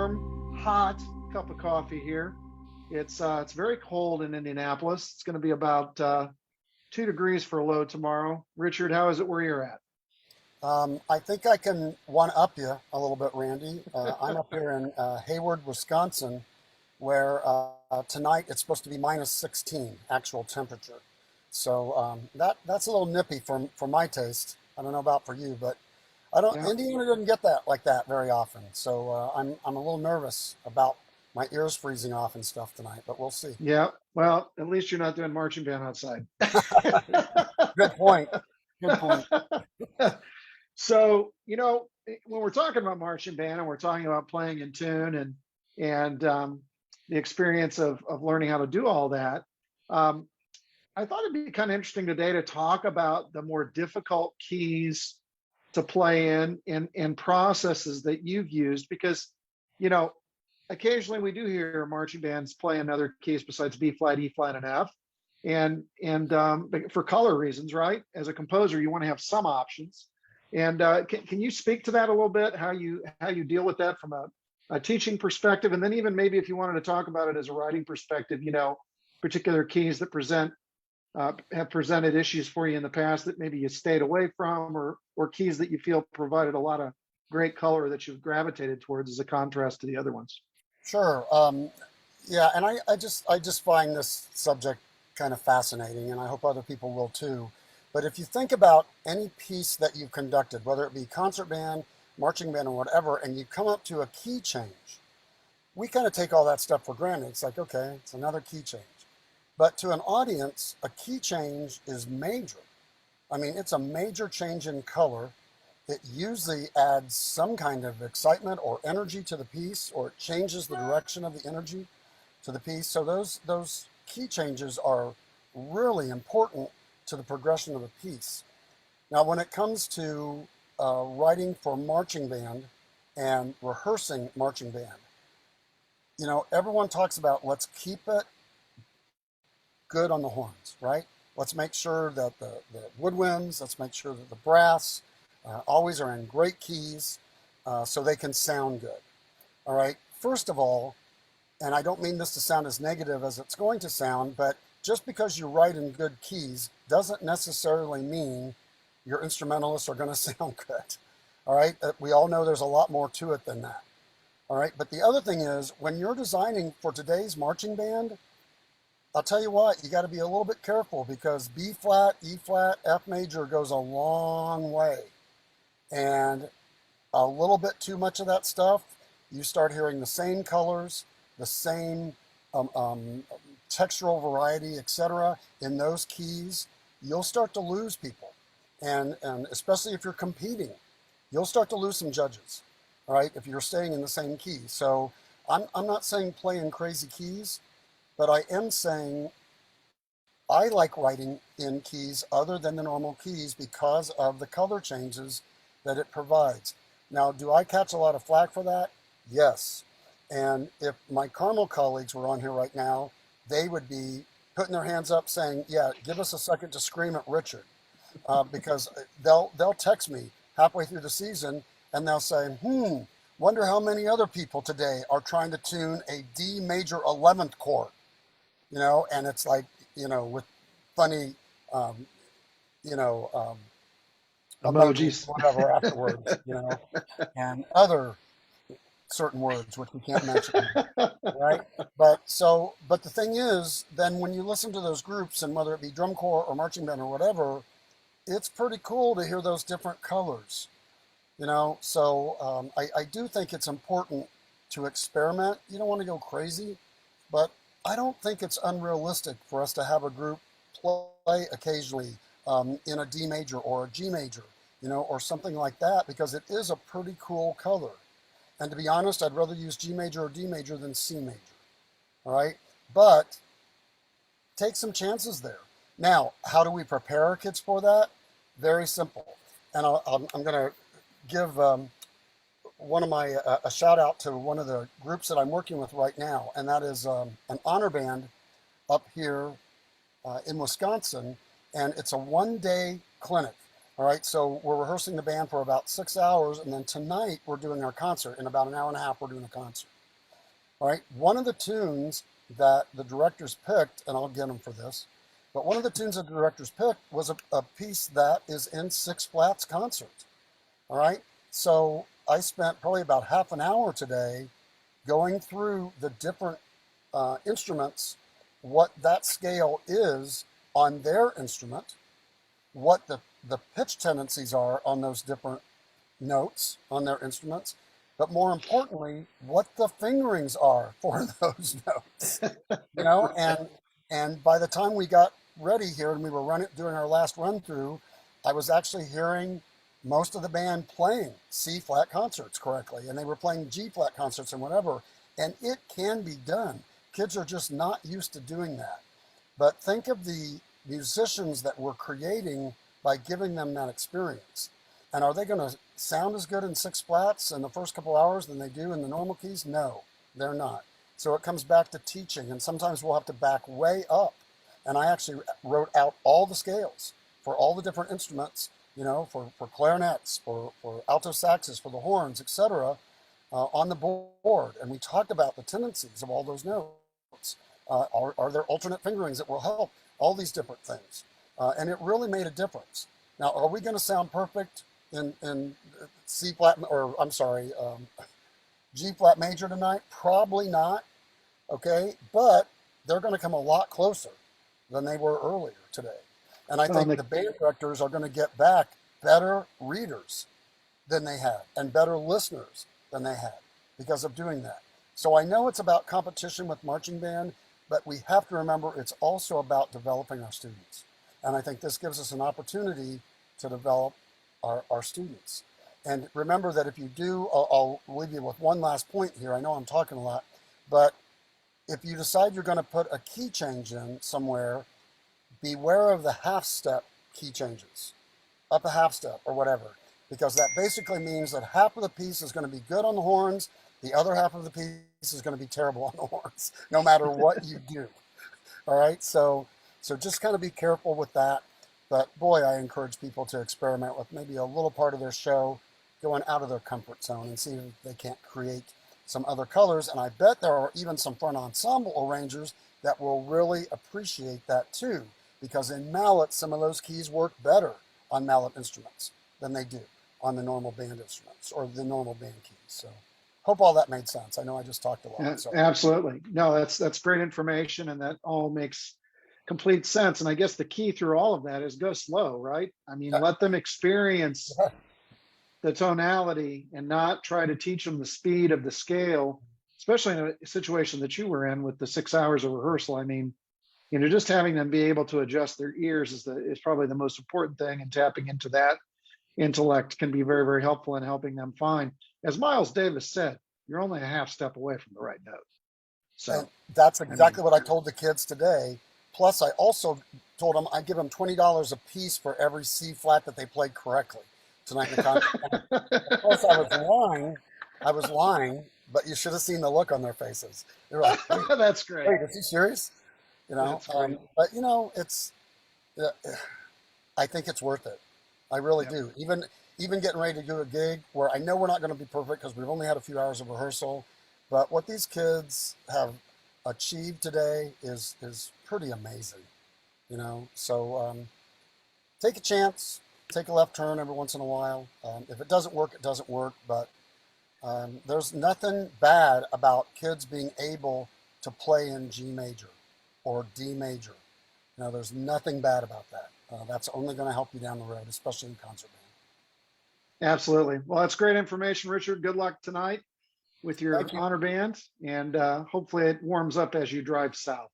warm, hot cup of coffee here. It's very cold in Indianapolis. It's going to be about 2 degrees for a low tomorrow. Richard, how is it where you're I think I can one up you a little bit, Randy. I'm up here in Hayward, Wisconsin, where tonight it's supposed to be minus 16 actual temperature. So that's a little nippy for my taste. I don't know about for you, but I don't. at? Indiana doesn't get that like that very often. So I'm a little nervous about my ears freezing off and stuff tonight, but we'll see. Yeah. Well, at least you're not doing marching band outside. Good point. Good point. So, when we're talking about marching band and we're talking about playing in tune and the experience of learning how to do all that, um, I thought it'd be kind of interesting today to talk about the more difficult keys to play in processes that you've used because, you know, occasionally we do hear marching bands play in other keys besides B flat, E flat, and F. But for color reasons, right? As a composer, you want to have some options. And can you speak to that a little bit? How you deal with that from a teaching perspective, and then even maybe if you wanted to talk about it as a writing perspective, particular keys that have presented issues for you in the past that maybe you stayed away from, or keys that you feel provided a lot of great color that you've gravitated towards as a contrast to the other ones. Sure. Yeah, and I just find this subject kind of fascinating, and I hope other people will too. But if you think about any piece that you've conducted, whether it be concert band, marching band, or whatever, and you come up to a key change, we kind of take all that stuff for granted. It's like, okay, it's another key change. But to an audience, a key change is major. I mean, it's a major change in color. It usually adds some kind of excitement or energy to the piece, or it changes the direction of the energy to the piece. So those key changes are really important to the progression of the piece. Now, when it comes to writing for marching band and rehearsing marching band, everyone talks about let's keep it good on the horns, right? Let's make sure that the woodwinds, let's make sure that the brass always are in great keys so they can sound good. All right. First of all, and I don't mean this to sound as negative as it's going to sound, but just because you write in good keys doesn't necessarily mean your instrumentalists are going to sound good. All right. We all know there's a lot more to it than that. All right. But the other thing is when you're designing for today's marching band, I'll tell you what, you got to be a little bit careful because B flat, E flat, F major goes a long way. And a little bit too much of that stuff, you start hearing the same colors, the same textural variety, etc. in those keys, you'll start to lose people. And especially if you're competing, you'll start to lose some judges, all right, if you're staying in the same key. So I'm not saying play in crazy keys, but I am saying I like writing in keys other than the normal keys because of the color changes that it provides. Now, do I catch a lot of flack for that? Yes. And if my Carmel colleagues were on here right now, they would be putting their hands up saying, yeah, give us a second to scream at Richard. Because they'll text me halfway through the season and they'll say, wonder how many other people today are trying to tune a D major 11th chord. And it's like, with funny, um, you know, um, emojis, Emojis. whatever afterwards, and other certain words, which we can't mention, right? But the thing is, then when you listen to those groups, and whether it be drum corps or marching band or whatever, it's pretty cool to hear those different colors, So I do think it's important to experiment. You don't want to go crazy, but I don't think it's unrealistic for us to have a group play occasionally in a D major or a G major, or something like that, because it is a pretty cool color. And to be honest, I'd rather use G major or D major than C major. All right. But take some chances there. Now, how do we prepare our kids for that? Very simple. And I'm going to give one of my a shout out to one of the groups that I'm working with right now, and that is an honor band up here in Wisconsin, and it's a one-day clinic. All right, so we're rehearsing the band for about 6 hours, and then tonight we're doing our concert. In about an hour and a half, we're doing a concert. All right, one of the tunes that the directors picked, and I'll get them for this, but one of the tunes that the directors picked was a piece that is in Six Flats concert. All right, so I spent probably about half an hour today going through the different instruments, what that scale is on their instrument, what the pitch tendencies are on those different notes on their instruments, but more importantly, what the fingerings are for those notes. You know, and by the time we got ready here and we were doing our last run through, I was actually hearing most of the band playing C flat concerts correctly, and they were playing G flat concerts and whatever. And it can be done. Kids are just not used to doing that. But think of the musicians that we're creating by giving them that experience. And are they going to sound as good in Six Flats in the first couple hours than they do in the normal keys? No, they're not. So it comes back to teaching, and sometimes we'll have to back way up. And I actually wrote out all the scales for all the different instruments, you know, for clarinets, for alto saxes, for the horns, etc., on the board. And we talked about the tendencies of all those notes. Are there alternate fingerings that will help? All these different things. And it really made a difference. Now, are we going to sound perfect in C flat, or I'm sorry, G flat major tonight? Probably not. Okay, but they're going to come a lot closer than they were earlier today. And I think the band directors are going to get back better readers than they had and better listeners than they had because of doing that. So I know it's about competition with marching band, but we have to remember it's also about developing our students. And I think this gives us an opportunity to develop our students. And remember that if you do, I'll leave you with one last point here. I know I'm talking a lot, but if you decide you're going to put a key change in somewhere, beware of the half step key changes, up a half step or whatever, because that basically means that half of the piece is going to be good on the horns, the other half of the piece is going to be terrible on the horns, no matter what you do. All right, so just kind of be careful with that. But boy, I encourage people to experiment with maybe a little part of their show, going out of their comfort zone and see if they can't create some other colors. And I bet there are even some front ensemble arrangers that will really appreciate that too, because in mallet, some of those keys work better on mallet instruments than they do on the normal band instruments or the normal band keys. So hope all that made sense. I know I just talked a lot. So. Absolutely. No, that's great information, and that all makes complete sense. And I guess the key through all of that is go slow, right? I mean, let them experience the tonality and not try to teach them the speed of the scale, especially in a situation that you were in with the 6 hours of rehearsal. I mean, you know, just having them be able to adjust their ears is probably the most important thing, and tapping into that intellect can be very, very helpful in helping them find, as Miles Davis said, you're only a half step away from the right note. So and that's exactly what I told the kids today. Plus, I also told them I give them $20 a piece for every C flat that they played correctly tonight in the concert. Of course, I was lying, but you should have seen the look on their faces. They're like, that's great. Wait, is he serious? You know, but you know, I think it's worth it. I really do. Even getting ready to do a gig where I know we're not going to be perfect because we've only had a few hours of rehearsal, but what these kids have achieved today is pretty amazing. You know, so take a chance, take a left turn every once in a while. If it doesn't work, it doesn't work. But there's nothing bad about kids being able to play in G major or D major. You know, there's nothing bad about that. That's only going to help you down the road, especially in concert band. Absolutely. Well, that's great information, Richard. Good luck tonight with your honor band, and hopefully it warms up as you drive south.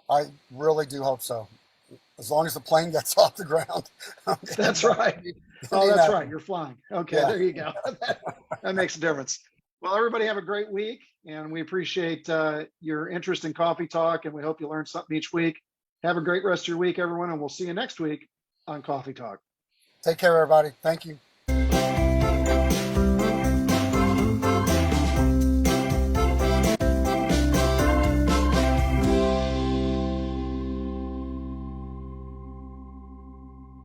I really do hope so. As long as the plane gets off the ground. That's right. Oh, that's right. You're flying. Okay, yeah. There you go. That makes a difference. Well, everybody have a great week, and we appreciate your interest in Coffee Talk, and we hope you learn something each week. Have a great rest of your week, everyone, and we'll see you next week on Coffee Talk. Take care, everybody. Thank you.